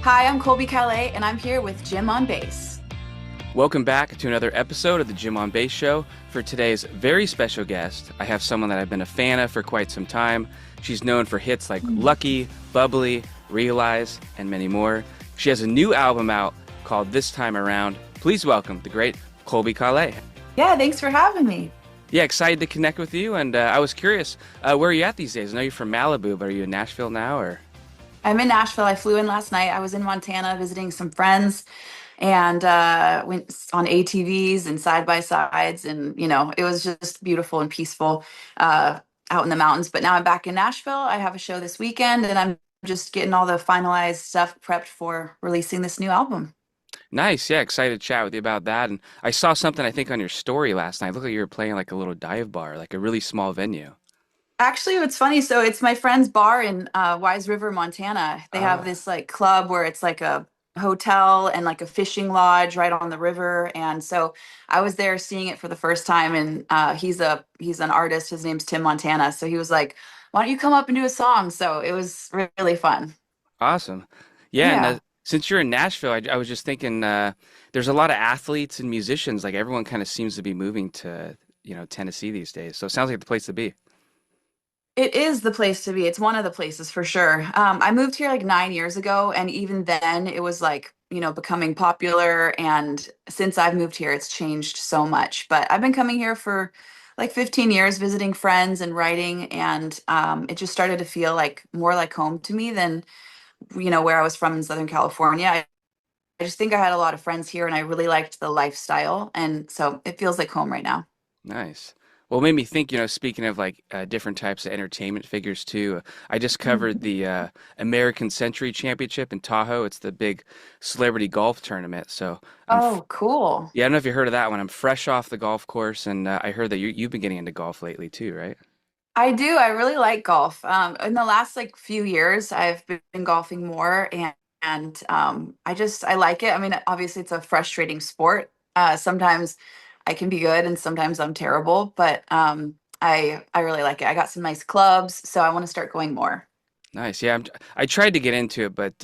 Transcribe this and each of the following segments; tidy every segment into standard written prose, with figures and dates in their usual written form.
Hi, I'm Colbie Caillat, and I'm here with Jim on bass. Welcome back to another episode of the Jim on Bass Show. For today's very special guest, I have someone that I've been a fan of for quite some time. She's known for hits like Lucky, Bubbly, Realize, and many more. She has a new album out called This Time Around. Please welcome the great Colbie Caillat. Yeah, thanks for having me. Yeah, excited to connect with you, and I was curious, where are you at these days? I know you're from Malibu, but are you in Nashville now, or? I'm in Nashville. I flew in last night. I was in Montana visiting some friends and went on ATVs and side by sides. And, it was just beautiful and peaceful out in the mountains. But now I'm back in Nashville. I have a show this weekend and I'm just getting all the finalized stuff prepped for releasing this new album. Nice, yeah, excited to chat with you about that. And I saw something I think on your story last night. It looked like you were playing like a little dive bar, like a really small venue. Actually, it's funny. So it's my friend's bar in Wise River, Montana. They have Ah, this like club where it's like a hotel and like a fishing lodge right on the river. And so I was there seeing it for the first time. And he's an artist. His name's Tim Montana. So he was like, "Why don't you come up and do a song?" So it was really fun. awesome. Yeah, and Yeah. since you're in Nashville, I was just thinking there's a lot of athletes and musicians. Like everyone kind of seems to be moving to, Tennessee these days. So it sounds like the place to be. It is the place to be. It's one of the places for sure. I moved here like 9 years ago, and even then it was like, becoming popular. And since I've moved here, it's changed so much. But I've been coming here for like 15 years, visiting friends and writing, and it just started to feel like more like home to me than, where I was from in Southern California. I just think I had a lot of friends here, and I really liked the lifestyle, and so it feels like home right now. Nice. Well, it made me think, speaking of like different types of entertainment figures too, I just covered Mhm. the American Century Championship in Tahoe. It's the big celebrity golf tournament. So Oh, cool. yeah, I don't know if you heard of that one. I'm fresh off the golf course, and I heard that you've been getting into golf lately too, right? I do. I really like golf. In the last like few years, I've been golfing more, and I like it. I mean, obviously, it's a frustrating sport. Sometimes I can be good, and sometimes I'm terrible. But I really like it. I got some nice clubs, so I want to start going more. Nice. Yeah, I tried to get into it, but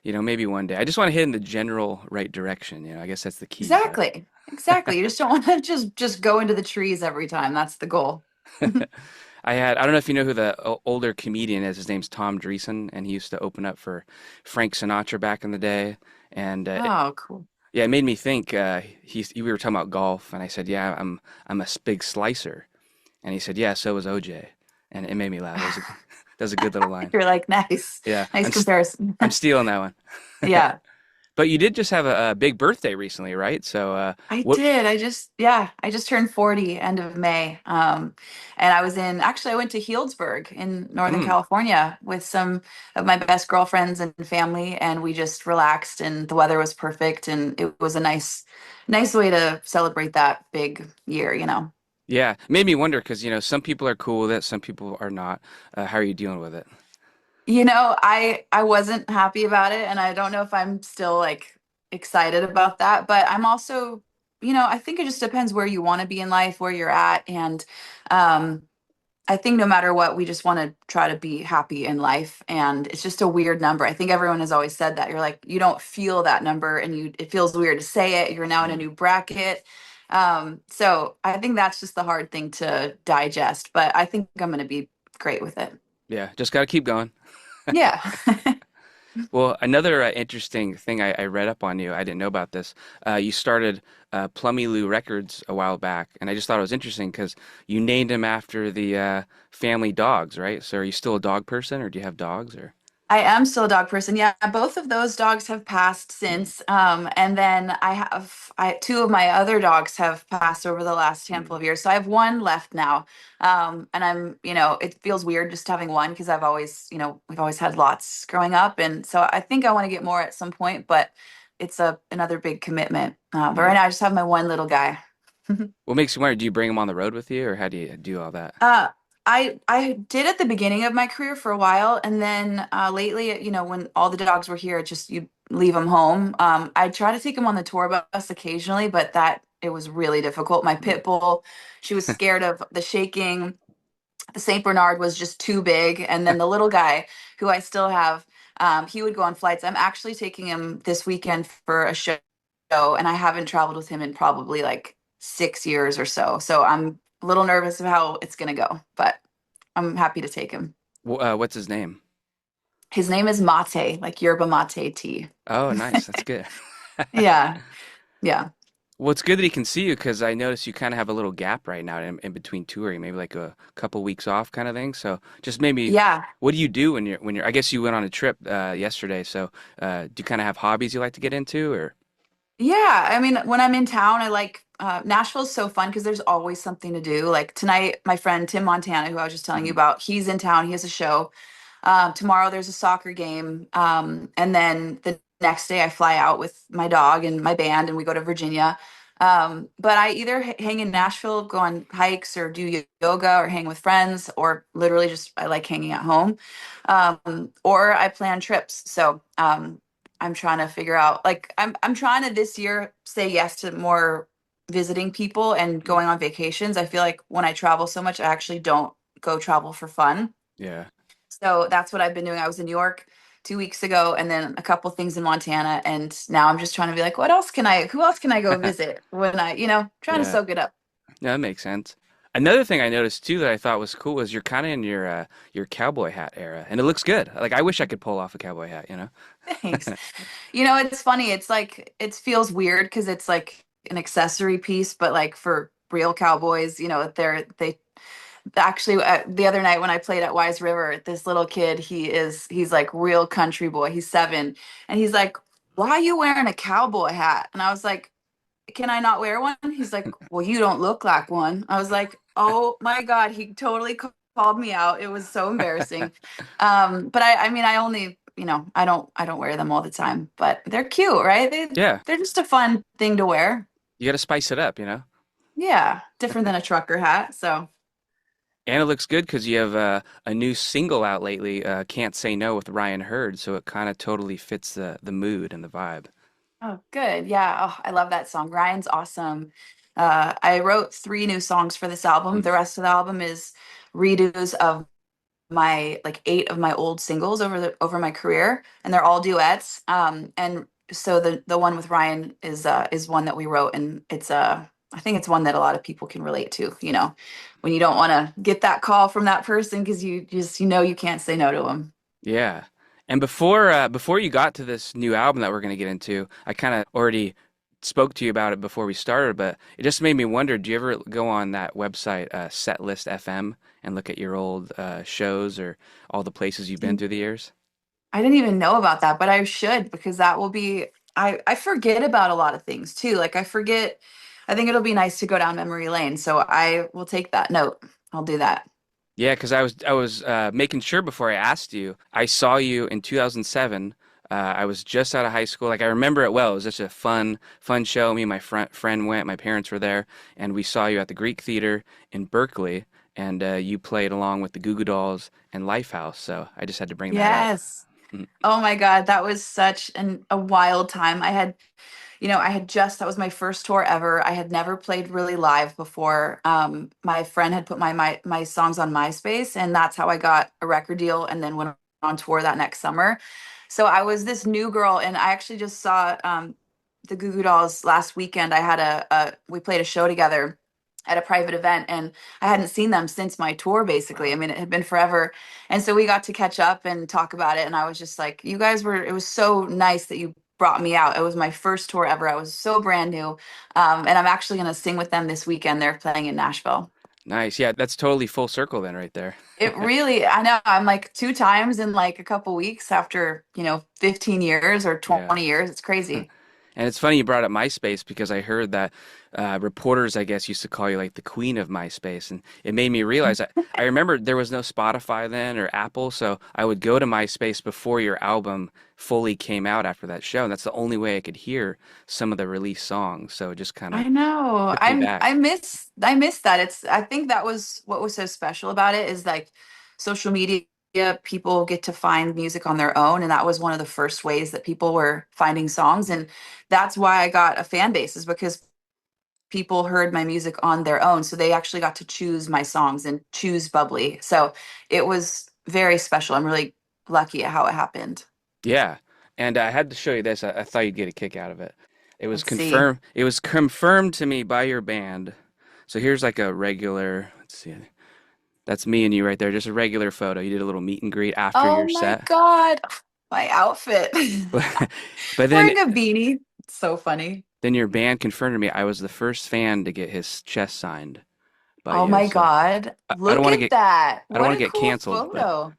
maybe one day. I just want to head in the general right direction. I guess that's the key. But Exactly. Exactly. You just don't want to just go into the trees every time. That's the goal. I don't know if you know who the older comedian is. His name's Tom Dreesen, and he used to open up for Frank Sinatra back in the day. And Oh, cool. yeah, it made me think. We were talking about golf, and I said, "Yeah, I'm a big slicer," and he said, "Yeah, so was OJ," and it made me laugh. That was a good little line. You're like, nice, Yeah, nice comparison. I'm stealing that one. Yeah. But you did just have a big birthday recently, right? So I what? did. I just turned 40 end of May. And actually, I went to Healdsburg in Northern Mm, California with some of my best girlfriends and family, and we just relaxed and the weather was perfect and it was a nice way to celebrate that big year. yeah, it made me wonder because some people are cool with it, some people are not. How are you dealing with it? I wasn't happy about it, and I don't know if I'm still like excited about that, but I'm also, I think it just depends where you want to be in life, where you're at, and um I think no matter what, we just want to try to be happy in life. And it's just a weird number. I think everyone has always said that. You're like, you don't feel that number and it feels weird to say it. You're now in a Mm, new bracket. So I think that's just the hard thing to digest, but I think I'm going to be great with it. yeah, just got to keep going. Yeah. Well, another interesting thing I read up on you, I didn't know about this. You started Plummy Lou Records a while back, and I just thought it was interesting because you named him after the family dogs, right? So are you still a dog person, or do you have dogs, or? I am still a dog person. Yeah, both of those dogs have passed Mm, since. And then two of my other dogs have passed over the last handful mm, of years. So I have one left now. And it feels weird just having one because we've always had lots growing up. And so I think I want to get more at some point, but it's another big commitment. But right mm. now I just have my one little guy. What makes you wonder? Do you bring him on the road with you, or how do you do all that? Uh, I did at the beginning of my career for a while, and then lately, when all the dogs were here, it just you leave them home. I try to take them on the tour bus occasionally, but that it was really difficult. My Mm. pit bull, she was scared of the shaking. The Saint Bernard was just too big, and then the little guy, who I still have, He would go on flights. I'm actually taking him this weekend for a show, and I haven't traveled with him in probably like 6 years or so. So I'm a little nervous of how it's gonna go, but I'm happy to take him. What's his name? His name is Mate, like yerba mate tea. Oh, nice. That's good. Yeah, yeah, Well, it's good that he can see you because I notice you kind of have a little gap right now in between touring, maybe like a couple weeks off kind of thing. So just maybe, yeah. what do you do when you're? I guess you went on a trip yesterday. So do you kind of have hobbies you like to get into, or? Yeah, I mean, when I'm in town, I like Nashville's so fun because there's always something to do. Like tonight, my friend Tim Montana, who I was just telling you Mhm. about, he's in town. He has a show. Tomorrow there's a soccer game. And then the next day I fly out with my dog and my band and we go to Virginia. But I either hang in Nashville, go on hikes or do yoga or hang with friends, or literally just I like hanging at home. Or I plan trips. So I'm trying to figure out like I'm trying to this year say yes to more visiting people and going on vacations. I feel like when I travel so much, I actually don't go travel for fun. Yeah. So that's what I've been doing. I was in New York 2 weeks ago and then a couple things in Montana. And now I'm just trying to be like, who else can I go visit when trying to Yeah. soak it up. Yeah, that makes sense. Another thing I noticed too that I thought was cool was you're kind of in your cowboy hat era, and it looks good. Like I wish I could pull off a cowboy hat, you know? Thanks. It's funny. It's like, it feels weird because it's like an accessory piece, but like for real cowboys, they actually the other night when I played at Wise River, this little kid, he's like real country boy. He's 7 and he's like, "Why are you wearing a cowboy hat?" And I was like, "Can I not wear one?" He's like, "Well, you don't look like one." I was like, "Oh my God." He totally called me out. It was so embarrassing. But I mean, I only, I don't wear them all the time, but they're cute, right? Yeah, They're just a fun thing to wear. you got to spice it up, you know? Yeah, different than a trucker hat. So. And it looks good because you have a new single out lately, "Can't Say No" with Ryan Hurd, so it kind of totally fits the mood and the vibe. Oh, good. Yeah. Oh, I love that song. Ryan's awesome. I wrote 3 new songs for this album. Mm. The rest of the album is redos of my like 8 of my old singles over my career, and they're all duets. And so the one with Ryan is one that we wrote, and I think it's one that a lot of people can relate to. When you don't want to get that call from that person because you just you can't say no to them. Yeah. And before you got to this new album that we're going to get into, I kind of already spoke to you about it before we started, but it just made me wonder, do you ever go on that website, Setlist FM, and look at your old shows or all the places you've been through the years? I didn't even know about that, but I should because that will be I forget about a lot of things too. Like I think it'll be nice to go down memory lane. So I will take that note. I'll do that. Yeah, because I was making sure before I asked you. I saw you in 2007. I was just out of high school. Like I remember it well. It was just a fun show. Me and my friend went. My parents were there, and we saw you at the Greek Theater in Berkeley. And you played along with the Goo Goo Dolls and Lifehouse. So I just had to bring that up. Yes. Oh my God, that was such a wild time. That was my first tour ever. I had never played really live before. My friend had put my songs on MySpace, and that's how I got a record deal and then went on tour that next summer. So I was this new girl, and I actually just saw the Goo Goo Dolls last weekend. We played a show together at a private event, and I hadn't seen them since my tour, basically. I mean, it had been forever. And so we got to catch up and talk about it. And I was just like, it was so nice that you brought me out. It was my first tour ever. I was so brand new. And I'm actually going to sing with them this weekend. They're playing in Nashville. Nice. Yeah, that's totally full circle then, right there. I know, I'm like 2 times in like a couple weeks after, 15 years or Yeah. 20 years. It's crazy. And it's funny you brought up MySpace because I heard that reporters, I guess, used to call you like the queen of MySpace. And it made me realize I remember there was no Spotify then or Apple. So I would go to MySpace before your album fully came out after that show. And that's the only way I could hear some of the released songs. So it just kind of I know. took me back. I miss that. I think that was what was so special about it is like social media, people get to find music on their own, and that was one of the first ways that people were finding songs. And that's why I got a fan base, is because people heard my music on their own. So they actually got to choose my songs and choose Bubbly. So it was very special. I'm really lucky at how it happened. Yeah. And I had to show you this. I thought you'd get a kick out of it. It was Let's see. confirmed. It was confirmed to me by your band. So here's like a regular, let's see. That's me and you right there. Just a regular photo. You did a little meet and greet after Oh your my set. God. My outfit. But then Wearing a beanie. It's so funny. then your band confirmed to me I was the first fan to get his chest signed by Oh you. my So God. I don't Look want to at get that. I don't What want to a get cool canceled, but photo.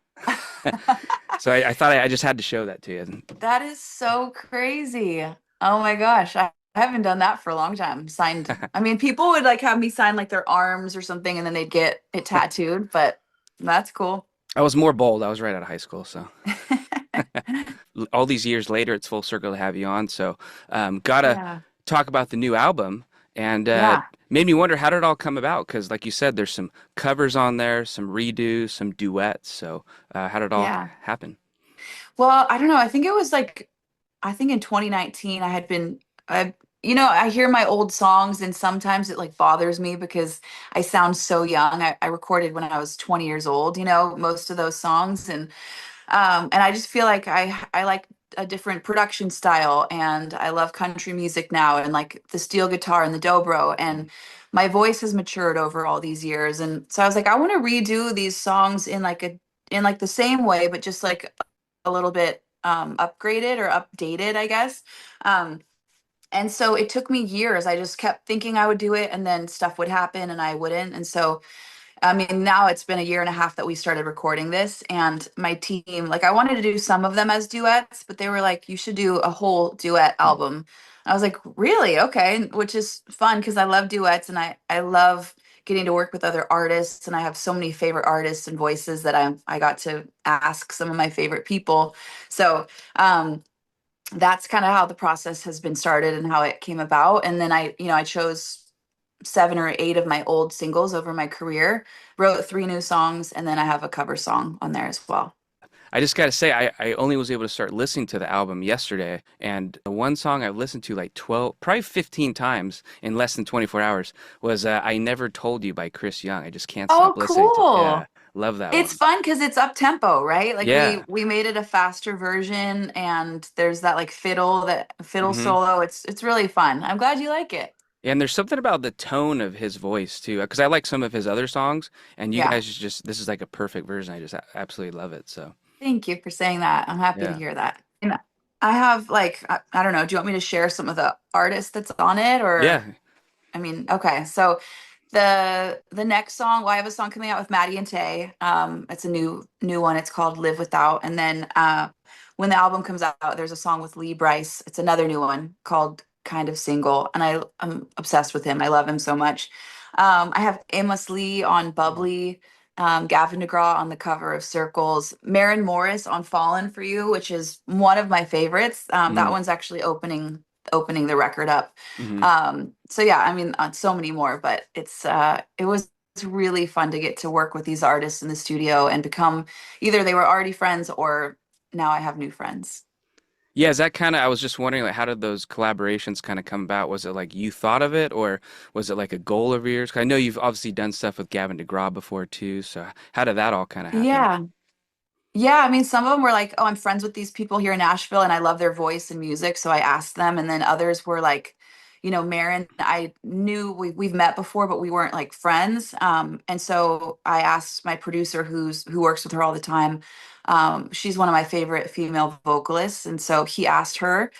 so I thought I just had to show that to you. That is so crazy. Oh my gosh. I haven't done that for a long time. Signed. I mean, people would like have me sign like their arms or something and then they'd get it tattooed, but that's cool. I was more bold. I was right out of high school, so all these years later, it's full circle to have you on. So, gotta Yeah. talk about the new album, and Yeah. made me wonder how did it all come about? Because, like you said, there's some covers on there, some redos, some duets. So, how did it all Yeah. happen? Well, I don't know. I think it was like I think in 2019 I had been I I hear my old songs and sometimes it like bothers me because I sound so young. I recorded when I was 20 years old, most of those songs and I just feel like I like a different production style and I love country music now and like the steel guitar and the dobro and my voice has matured over all these years and so I was like I want to redo these songs in like the same way but just like a little bit upgraded or updated, I guess. Um, and so it took me years. I just kept thinking I would do it, and then stuff would happen, and I wouldn't. And so I mean, now it's been a year and a half that we started recording this, and my team, like, I wanted to do some of them as duets, but they were like, you should do a whole duet Mm. album. I was like, really? Okay, which is fun because I love duets and I love getting to work with other artists, and I have so many favorite artists and voices that I got to ask some of my favorite people. So, that's kind of how the process has been started and how it came about. And then I chose 7 or 8 of my old singles over my career, wrote 3 new songs, and then I have a cover song on there as well. I just gotta say, I only was able to start listening to the album yesterday, and the one song I've listened to like 12, probably 15 times in less than 24 hours was "I Never Told You" by Chris Young. I just can't Oh, stop listening to it. Yeah, cool. love that It's one. fun because it's up tempo, right? Like we Yeah. we made it a faster version and there's that fiddle hmm solo. It's really fun. I'm glad you like it. And there's something about the tone of his voice too, because I like some of his other songs, and you Yeah. guys just this is like a perfect version. I just absolutely love it. So Thank you for saying that. I'm happy to yeah, hear that. And I have like I don't know, do you want me to share some of the artists that's on it or yeah. I mean, okay. So the next song, well, I have a song coming out with Maddie and Tay. It's a new one. It's called Live Without. And then when the album comes out, there's a song with Lee Brice. It's another new one called Kind of Single. And I'm obsessed with him. I love him so much. I have Amos Lee on Bubbly, Gavin DeGraw on the cover of Circles, Maren Morris on Fallen for You, which is one of my favorites. That Mm-hmm. one's actually opening the record up. Mm-hmm. So yeah, I mean, so many more, but it was really fun to get to work with these artists in the studio and become either they were already friends or now I have new friends. Yeah, is that kind of, I was just wondering, like, how did those collaborations kind of come about? Was it like you thought of it, or was it like a goal of yours? 'Cause I know you've obviously done stuff with Gavin DeGraw before too. So how did that all kind of happen? Yeah. Yeah, I mean, some of them were like, "Oh, I'm friends with these people here in Nashville, and I love their voice and music," so I asked them. And then others were like, Maren, I knew we've met before, but we weren't like friends. And so I asked my producer, who works with her all the time. She's one of my favorite female vocalists, and so he asked her.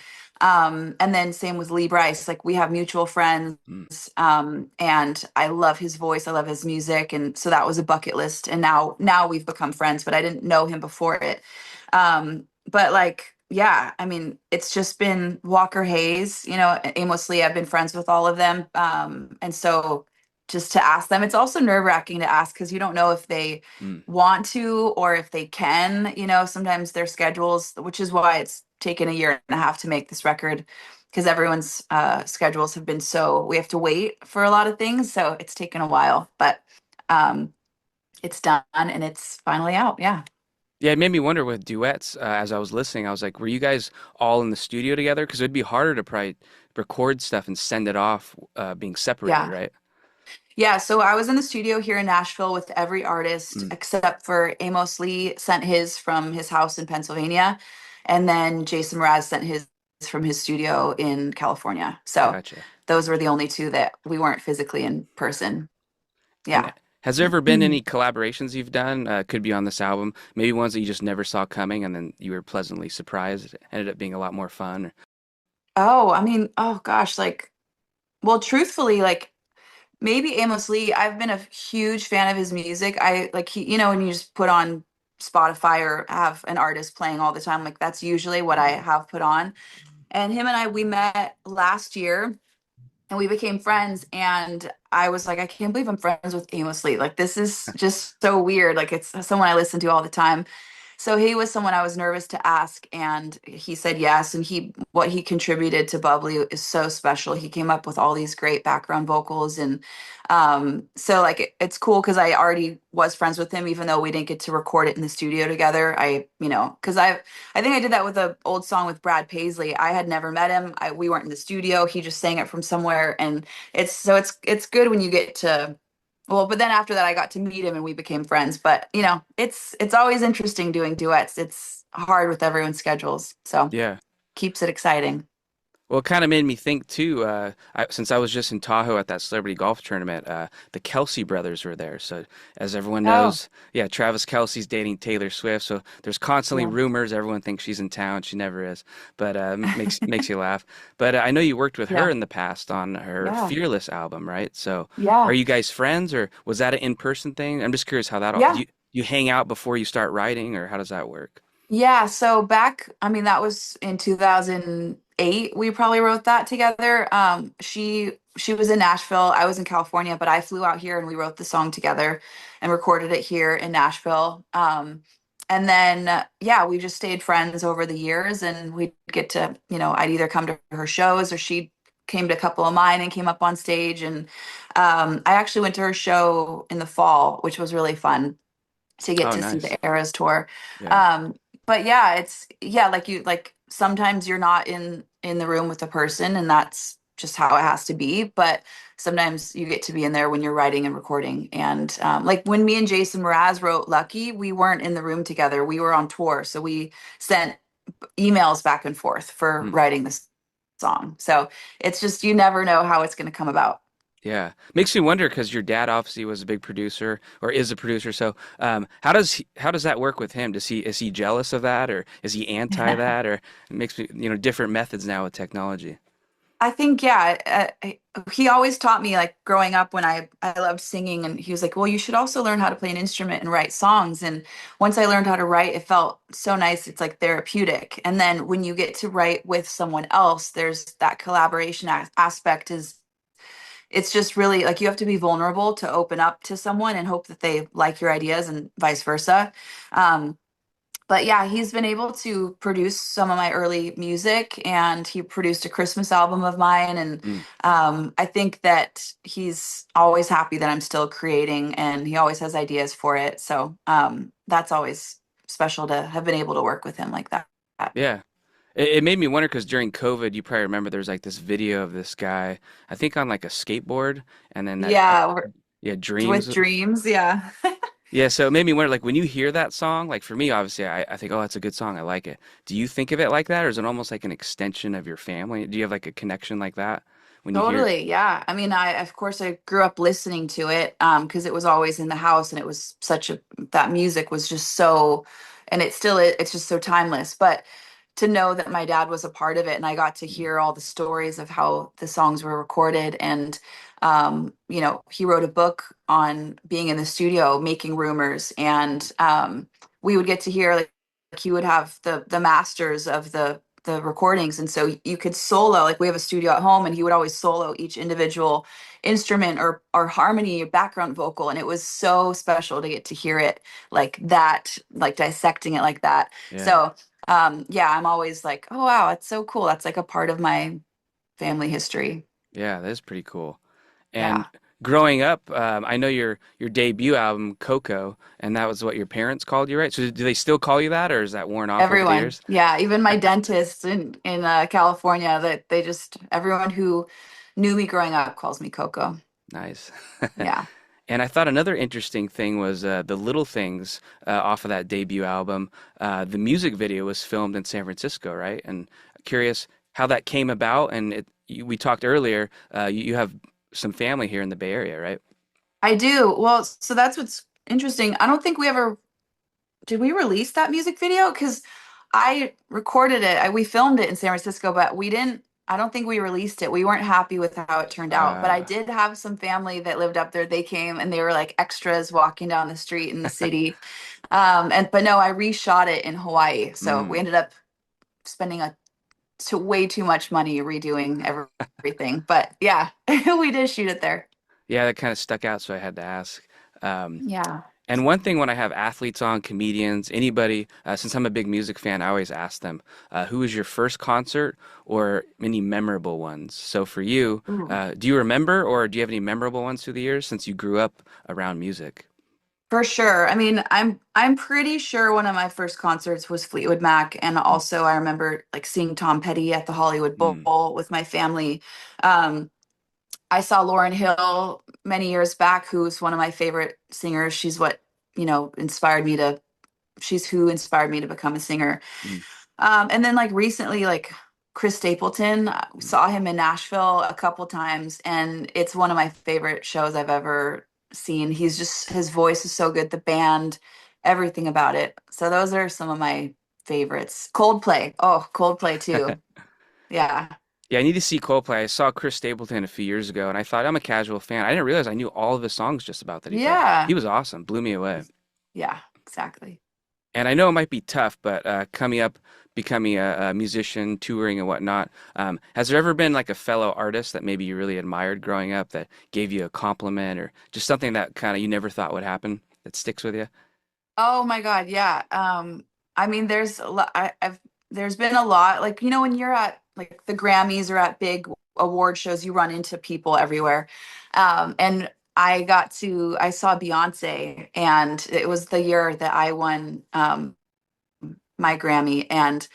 And then same with Lee Brice, like we have mutual friends. Mm. And I love his voice. I love his music, and so that was a bucket list. And now we've become friends, but I didn't know him before it. But like, yeah, I mean, it's just been Walker Hayes, Amos Lee. I've been friends with all of them, and so just to ask them, it's also nerve-wracking to ask because you don't know if they Mm. want to or if they can. Sometimes their schedules, which is why it's taken a year and a half to make this record because everyone's schedules have been so we have to wait for a lot of things, so it's taken a while, but um, it's done and it's finally out. Yeah, Yeah, it made me wonder with duets. As I was listening, I was like, were you guys all in the studio together? Because it'd be harder to probably record stuff and send it off being separated, yeah, right? yeah. So I was in the studio here in Nashville with every artist Mm. except for Amos Lee sent his from his house in Pennsylvania. and then Jason Mraz sent his from his studio in California. So Gotcha. those were the only two that we weren't physically in person. And Yeah. has there ever been any collaborations you've done? Could be on this album, maybe ones that you just never saw coming, and then you were pleasantly surprised. It ended up being a lot more fun. Oh, I mean, oh gosh, like, well, truthfully, like maybe Amos Lee, I've been a huge fan of his music. I like he, when you just put on Spotify or have an artist playing all the time, like that's usually what I have put on. And him and I, we met last year and we became friends. And I was like, I can't believe I'm friends with Amos Lee. Like, this is just so weird. Like, it's someone I listen to all the time. So he was someone I was nervous to ask, and he said yes. And what he contributed to Bubbly is so special. He came up with all these great background vocals, and so like it's cool because I already was friends with him, even though we didn't get to record it in the studio together. Because I think I did that with an old song with Brad Paisley. I had never met him. We weren't in the studio. He just sang it from somewhere, and it's good when you get to well, but then after that, I got to meet him and we became friends. But it's always interesting doing duets. It's hard with everyone's schedules, so Yeah. keeps it exciting. Well, it kind of made me think too. Since I was just in Tahoe at that celebrity golf tournament, the Kelsey brothers were there. So, as everyone Oh, knows, yeah, Travis Kelsey's dating Taylor Swift. So there's constantly yeah, rumors. Everyone thinks she's in town. She never is, but makes you laugh. But I know you worked with her yeah, in the past on her yeah, Fearless album, right? So, are yeah, you guys friends, or was that an in-person thing? I'm just curious how that all. Do yeah. you hang out before you start writing, or how does that work? Yeah, so I mean, that was in 2008. We probably wrote that together. She was in Nashville. I was in California, but I flew out here and we wrote the song together and recorded it here in Nashville. And then yeah, we just stayed friends over the years, and we'd get to, I'd either come to her shows or she came to a couple of mine and came up on stage. And I actually went to her show in the fall, which was really fun to get Oh, to see nice. the Eras tour. Yeah. Um, but yeah, like sometimes you're not in the room with the person, and that's just how it has to be. But sometimes you get to be in there when you're writing and recording. And like when me and Jason Mraz wrote Lucky, we weren't in the room together. We were on tour, so we sent emails back and forth for Hmm. writing this song. So it's just you never know how it's going to come about. Yeah, makes me wonder because your dad obviously was a big producer or is a producer. So, how does that work with him? Is he jealous of that, or is he anti that, or it makes me different methods now with technology. I think, yeah, he always taught me like growing up when I loved singing, and he was like, "Well, you should also learn how to play an instrument and write songs." And once I learned how to write, it felt so nice. It's like therapeutic. And then when you get to write with someone else, there's that collaboration aspect is it's just really like you have to be vulnerable to open up to someone and hope that they like your ideas and vice versa. Um, but yeah, he's been able to produce some of my early music, and he produced a Christmas album of mine. And Mm, I think that he's always happy that I'm still creating, and he always has ideas for it. So that's always special to have been able to work with him like that. yeah, it made me wonder because during COVID, you probably remember there's like this video of this guy, I think on like a skateboard, and then Yeah, yeah, with Dreams. dreams. Yeah. Yeah, so it made me wonder, like when you hear that song, like for me, obviously, I think, oh, that's a good song, I like it. Do you think of it like that, or is it almost like an extension of your family? Do you have like a connection like that when you hear? Totally, yeah. I mean, of course I grew up listening to it because it was always in the house, and it was such a that music was just so, and it's just so timeless. But to know that my dad was a part of it, and I got to hear all the stories of how the songs were recorded, and he wrote a book on being in the studio making rumors, and we would get to hear like he would have the masters of the recordings, and so you could solo, like we have a studio at home, and he would always solo each individual instrument or harmony or background vocal, and it was so special to get to hear it like that, like dissecting it like that. Yeah, So yeah, I'm always like, oh wow, it's so cool, that's like a part of my family history. yeah, that is pretty cool. And Yeah, growing up, I know your debut album, Coco, and that was what your parents called you, right? So do they still call you that, or is that worn off over the everyone, years? yeah, even my dentist in California, that they just everyone who knew me growing up calls me Coco. Nice. Yeah. And I thought another interesting thing was the Little Things off of that debut album. The music video was filmed in San Francisco, right? And curious how that came about. And we talked earlier, you have some family here in the Bay Area, right? I do. Well, so that's what's interesting. I don't think we ever did we release that music video? Because I recorded it. We filmed it in San Francisco, but we didn't. I don't think we released it. We weren't happy with how it turned out. But I Uh, did have some family that lived up there. They came and they were like extras walking down the street in the city. And but no, I reshot it in Hawaii. So we mm. ended up spending way too much money redoing everything. But yeah, we did shoot it there. Yeah, that kind of stuck out, so I had to ask. Um, Yeah. and one thing when I have athletes on, comedians, anybody, since I'm a big music fan, I always ask them, who was your first concert or any memorable ones? So for you, Ooh. do you remember or do you have any memorable ones through the years since you grew up around music? For sure. I mean, I'm pretty sure one of my first concerts was Fleetwood Mac, and Mm, also I remember like seeing Tom Petty at the Hollywood mm, Bowl with my family. Um, I saw Lauryn Hill many years back, who's one of my favorite singers. She's what, inspired me to, she's who inspired me to become a singer. mm, And then like recently, like Chris Stapleton, mm. saw him in Nashville a couple times, and it's one of my favorite shows I've ever seen. He's just his voice is so good, the band, everything about it. So those are some of my favorites. Coldplay. Oh, Coldplay too. Yeah. Yeah, I need to see Coldplay. I saw Chris Stapleton a few years ago, and I thought I'm a casual fan. I didn't realize I knew all of his songs just about that he played. He Yeah. was awesome, blew me away. Yeah, exactly. And I know it might be tough, but coming up, becoming a musician, touring and whatnot, has there ever been like a fellow artist that maybe you really admired growing up that gave you a compliment or just something that kind of you never thought would happen that sticks with you? Oh my God, yeah. I mean, there's a lot. There's been a lot. Like when you're at like the Grammys or at big award shows, you run into people everywhere. And I saw Beyonce, and it was the year that I won my Grammy, and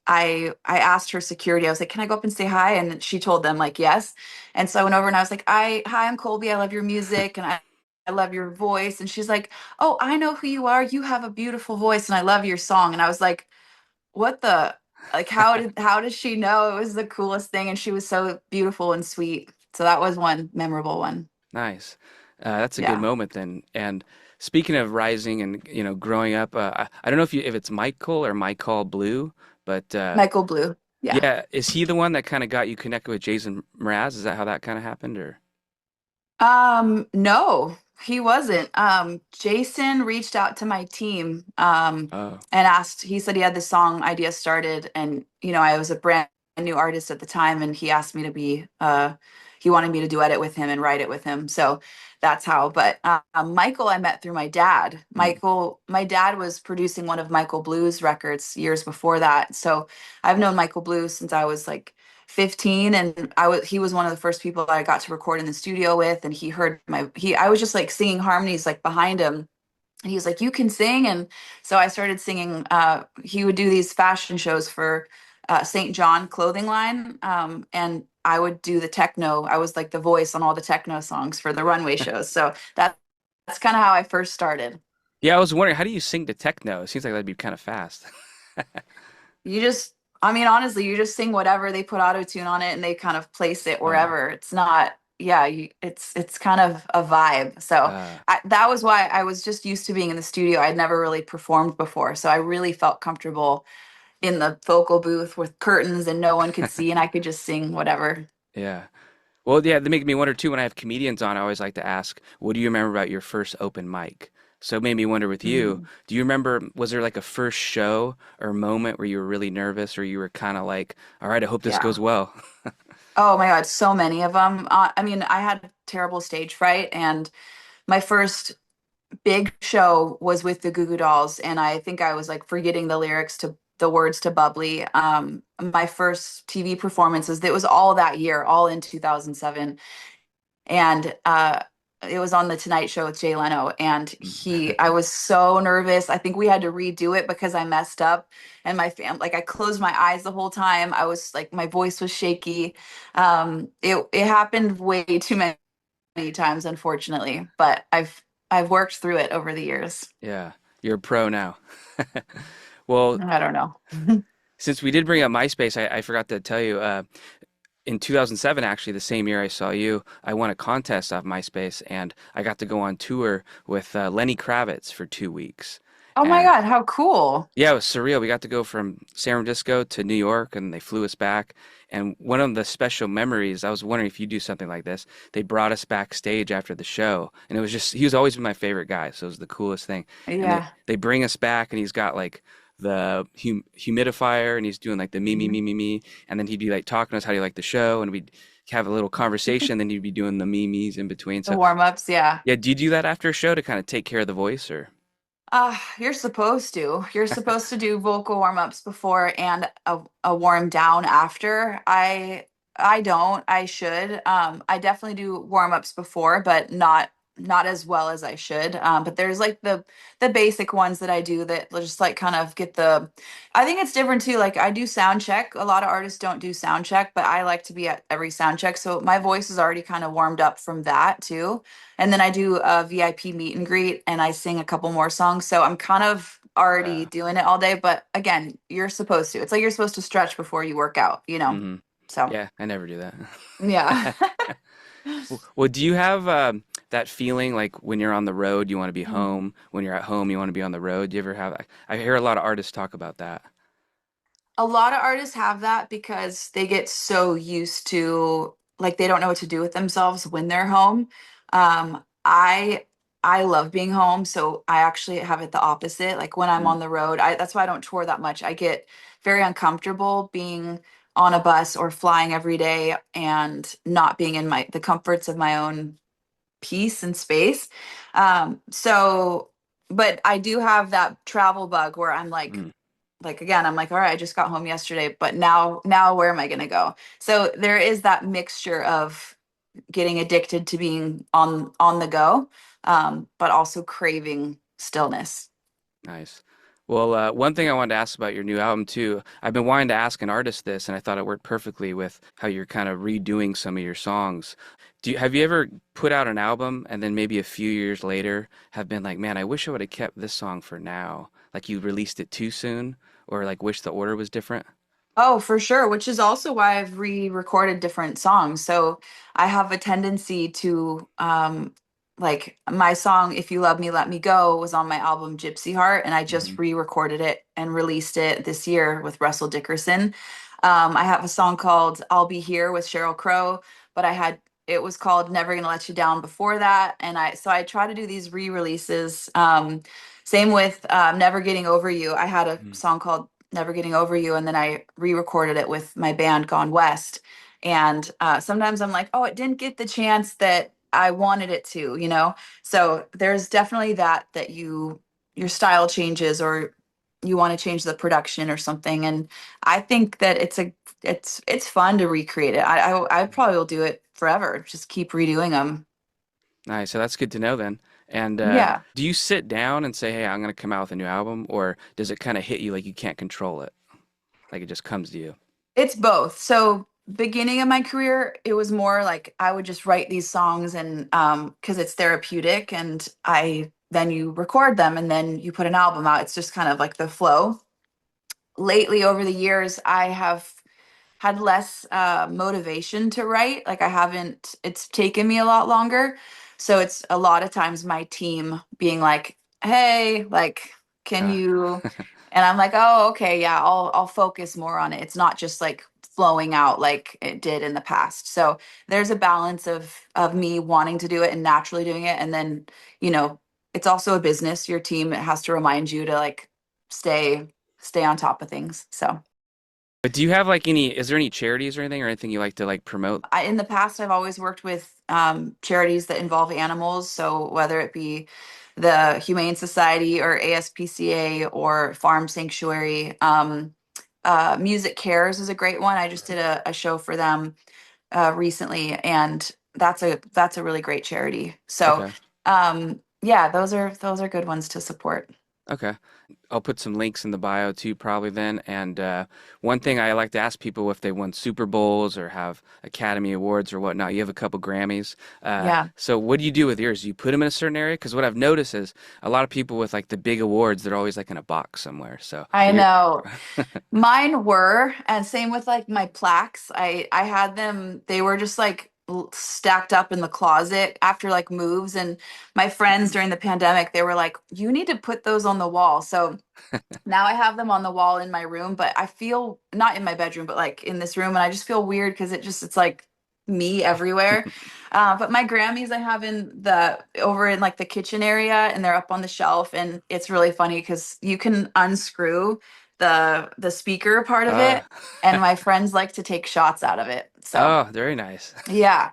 I asked her security. I was like, "Can I go up and say hi?" And she told them like, "Yes." And so I went over and I was like, Hi, I'm Colby. I love your music and I love your voice." And she's like, "Oh, I know who you are. You have a beautiful voice and I love your song." And I was like, "What the like how does she know?" It was the coolest thing, and she was so beautiful and sweet. So that was one memorable one. Nice. That's a good Yeah. moment then. And speaking of rising and growing up, I don't know if it's Michael or Michael Blue, but Michael Blue. Yeah. yeah, is he the one that kind of got you connected with Jason Mraz? Is that how that kind of happened, or? No, he wasn't. Jason reached out to my team, Oh. and he said he had this song idea started, and I was a brand new artist at the time, and he asked me to he wanted me to duet it with him and write it with him. So that's how. But Michael, I met through my dad. Mm. My dad was producing one of Michael Blue's records years before that. So I've known Michael Blue since I was like 15, and he was one of the first people that I got to record in the studio with, and he heard I was just like singing harmonies like behind him, and he was like, "You can sing." And so I started singing. He would do these fashion shows for St. John clothing line, and I would do the techno. I was like the voice on all the techno songs for the runway shows. So that's kind of how I first started. Yeah, I was wondering, how do you sing to techno? It seems like that'd be kind of fast. You just, I mean, honestly, you just sing whatever, they put auto tune on it and they kind of place it Uh, wherever. It's not, yeah, it's kind of a vibe. So uh, that was why I was just used to being in the studio. I'd never really performed before, so I really felt comfortable in the vocal booth with curtains and no one could see, and I could just sing whatever. yeah. Well, yeah, they make me wonder too. When I have comedians on, I always like to ask, "What do you remember about your first open mic?" So it made me wonder with you, Mm, do you remember, was there like a first show or moment where you were really nervous or you were kind of like, all right, I hope this yeah. goes well? Oh my God, so many of them. I mean, I had terrible stage fright, and my first big show was with the Goo Goo Dolls, and I think I was like forgetting the words to Bubbly. My first TV performances, it was all that year, all in 2007, and it was on the Tonight Show with Jay Leno, and I was so nervous. I think we had to redo it because I messed up, and like I closed my eyes the whole time. I was like, my voice was shaky. It happened way too many many times, unfortunately, but I've worked through it over the years. Yeah, you're a pro now. Well, I don't know. since we did bring up MySpace, I forgot to tell you, in 2007, actually, the same year I saw you, I won a contest off MySpace and I got to go on tour with Lenny Kravitz for 2 weeks. Oh my And God, how cool. yeah, it was surreal. We got to go from San Francisco to New York and they flew us back. And one of the special memories, I was wondering if you do something like this. They brought us backstage after the show. And it was just, he was always been my favorite guy. So it was the coolest thing. And Yeah. they bring us back and he's got like the humidifier and he's doing like the me, me, Mhm. me, me, me. And then he'd be like talking to us, how do you like the show? And we'd have a little conversation. Then he'd be doing the me, me's in between. The So warm-ups, yeah. yeah, do you do that after a show to kind of take care of the voice or? You're supposed to. You're supposed to do vocal warm-ups before and a warm down after. I don't. I should. I definitely do warm-ups before, but not as well as I should. But there's like the basic ones that I do that will just like kind of get the I think it's different too. Like I do sound check. A lot of artists don't do sound check, but I like to be at every sound check. So my voice is already kind of warmed up from that too. And then I do a VIP meet and greet and I sing a couple more songs. So I'm kind of already Yeah. doing it all day. But again, you're supposed to. It's like you're supposed to stretch before you work out, you know? Hmm. So Yeah, I never do yeah. that. Well, do you have that feeling like when you're on the road, you want to be home? When you're at home, you want to be on the road? Do you ever have? I hear a lot of artists talk about that. A lot of artists have that because they get so used to like they don't know what to do with themselves when they're home. I love being home, so I actually have it the opposite. Like when I'm Mm, on the road, I that's why I don't tour that much. I get very uncomfortable being on a bus or flying every day and not being in my the comforts of my own peace and space. So but I do have that travel bug where I'm mm. like again I'm like all right, I just got home yesterday, but now where am I going to go? So there is that mixture of getting addicted to being on the go, but also craving stillness. Nice. Well, one thing I wanted to ask about your new album too. I've been wanting to ask an artist this, and I thought it worked perfectly with how you're kind of redoing some of your songs. Have you ever put out an album and then maybe a few years later have been like, man, I wish I would have kept this song for now. Like you released it too soon, or like wish the order was different? Oh, for sure, which is also why I've re-recorded different songs. So I have a tendency to like my song If You Love Me Let Me Go was on my album Gypsy Heart and I Hmm. just re-recorded it and released it this year with Russell Dickerson. I have a song called I'll Be Here with Sheryl Crow, but I had it was called Never Gonna Let You Down before that. And I try to do these re-releases. Same with Never Getting Over You. I had a song called Never Getting Over You, and then I re-recorded it with my band Gone West. And sometimes I'm like, oh, it didn't get the chance that I wanted it to, you know? So there's definitely that your style changes or you want to change the production or something. And I think that it's fun to recreate it. I probably will do it forever. Just keep redoing them. Nice. So that's good to know then. And Yeah. do you sit down and say, hey, I'm going to come out with a new album, or does it kind of hit you like you can't control it? Like it just comes to you? It's both. So beginning of my career, it was more like I would just write these songs and because it's therapeutic and I then you record them and then you put an album out. It's just kind of like the flow. Lately over the years, I have had less motivation to write. Like I haven't, it's taken me a lot longer. So it's a lot of times my team being like, hey, like, can Ah, you? And I'm like, oh, okay, yeah, I'll focus more on it. It's not just like flowing out like it did in the past. So there's a balance of me wanting to do it and naturally doing it. And then, you know, it's also a business. Your team has to remind you to like stay on top of things. So but do you have like is there any charities or anything you like to like promote? in the past, I've always worked with charities that involve animals. So whether it be the Humane Society or ASPCA or Farm Sanctuary, Music Cares is a great one. I just did a show for them recently, and that's a really great charity. So Okay. yeah, those are good ones to support. Okay. I'll put some links in the bio too, probably then. And one thing I like to ask people if they won Super Bowls or have Academy Awards or whatnot. You have a couple Grammys. Yeah, So what do you do with yours? Do you put them in a certain area? Because what I've noticed is a lot of people with like the big awards, they're always like in a box somewhere. So I you're, know. Mine were, and same with like my plaques. I had them, they were just like stacked up in the closet after like moves. And my friends during the pandemic, they were like, you need to put those on the wall. So now I have them on the wall in my room, but I feel not in my bedroom, but like in this room, and I just feel weird because it's like me everywhere. But my Grammys I have in the over in like the kitchen area, and they're up on the shelf, and it's really funny because you can unscrew the speaker part of uh, it, and my friends like to take shots out of it. So oh, very nice. yeah,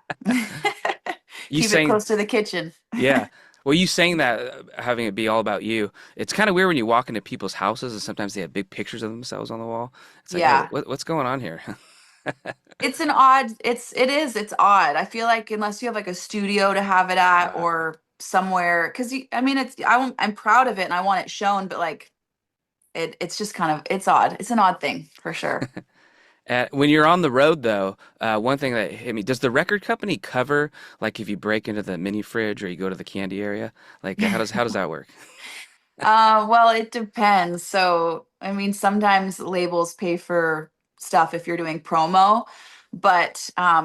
You keep it saying, close to the kitchen. yeah. Well, you saying that, having it be all about you, it's kind of weird when you walk into people's houses and sometimes they have big pictures of themselves on the wall. It's like, hey, Yeah. what's going on here? It's odd. I feel like unless you have like a studio to have it at Uh, or somewhere, because I mean, I'm proud of it and I want it shown, but like it's just kind of, it's odd. It's an odd thing for sure. when you're on the road, though, one thing that hit me, does the record company cover like if you break into the mini fridge or you go to the candy area? Like, how does that work? Well, it depends. So, I mean, sometimes labels pay for stuff if you're doing promo, but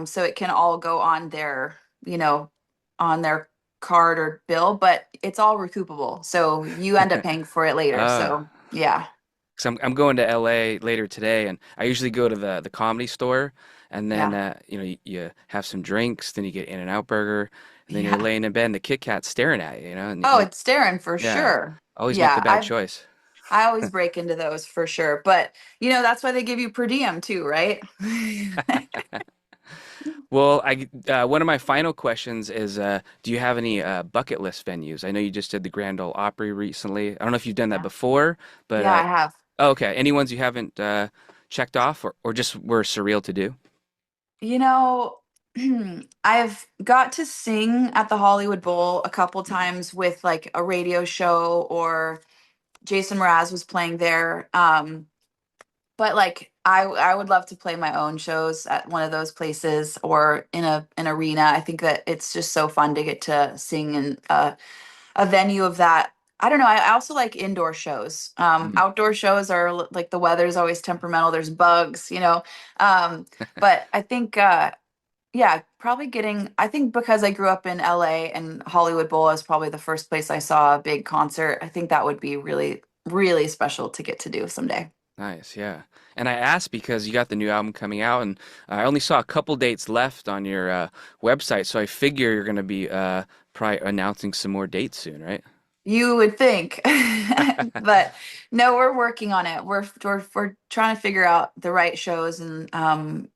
so it can all go on their, you know, on their card or bill, but it's all recoupable. So you end up paying for it later. Uh, So, yeah. So I'm going to LA later today, and I usually go to the comedy store, and then Yeah. you have some drinks, then you get In-N-Out Burger, and then you're Yeah. laying in bed, and the Kit Kat's staring at you, Oh, it's Darren for yeah, sure. always make the Yeah, bad choice. I always break into those for sure. But that's why they give you per diem too, right? Well, one of my final questions is, do you have any bucket list venues? I know you just did the Grand Ole Opry recently. I don't know if you've done that Yeah. before, but Yeah, I have. oh, okay. Any ones you haven't checked off, or just were surreal to do? You know, I've got to sing at the Hollywood Bowl a couple times with like a radio show or Jason Mraz was playing there. But like I would love to play my own shows at one of those places or in an arena. I think that it's just so fun to get to sing in a venue of that. I don't know. I also like indoor shows. Mm. Outdoor shows are like the weather's always temperamental. There's bugs. Um, but I think yeah, probably getting, I think because I grew up in LA and Hollywood Bowl is probably the first place I saw a big concert. I think that would be really, really special to get to do someday. Nice, yeah. And I asked because you got the new album coming out, and I only saw a couple dates left on your website, so I figure you're going to be probably announcing some more dates soon, right? You would think, but no, we're working on it. We're trying to figure out the right shows and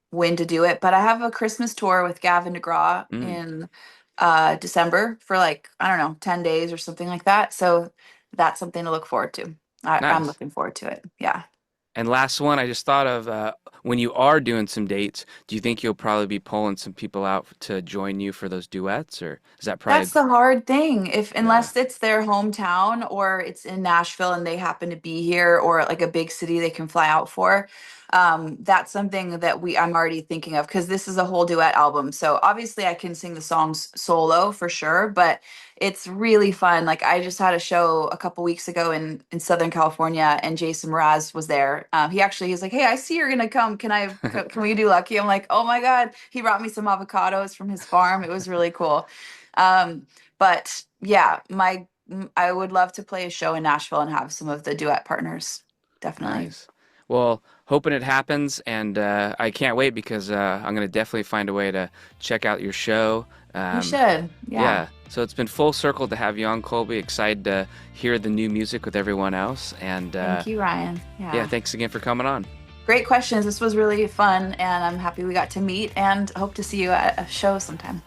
when to do it. But I have a Christmas tour with Gavin DeGraw Mm, in December for like, I don't know, 10 days or something like that. So that's something to look forward to. I'm nice. looking forward to it. Yeah. And last one, I just thought of when you are doing some dates, do you think you'll probably be pulling some people out to join you for those duets, or is that probably, That's the hard thing. If yeah, unless it's their hometown or it's in Nashville and they happen to be here or like a big city they can fly out for, that's something that I'm already thinking of because this is a whole duet album. So obviously I can sing the songs solo for sure, but it's really fun. Like I just had a show a couple weeks ago in Southern California and Jason Mraz was there. He's like, "Hey, I see you're gonna come. Can we do Lucky?" I'm like, "Oh my God." He brought me some avocados from his farm. It was really cool. But yeah, I would love to play a show in Nashville and have some of the duet partners. Definitely. nice. Well, hoping it happens, and I can't wait because I'm going to definitely find a way to check out your show. You Um, should. Yeah. Yeah, so it's been full circle to have you on, Colby. Excited to hear the new music with everyone else. And Thank you, Ryan. yeah, Yeah. thanks again for coming on. Great questions. This was really fun, and I'm happy we got to meet and hope to see you at a show sometime.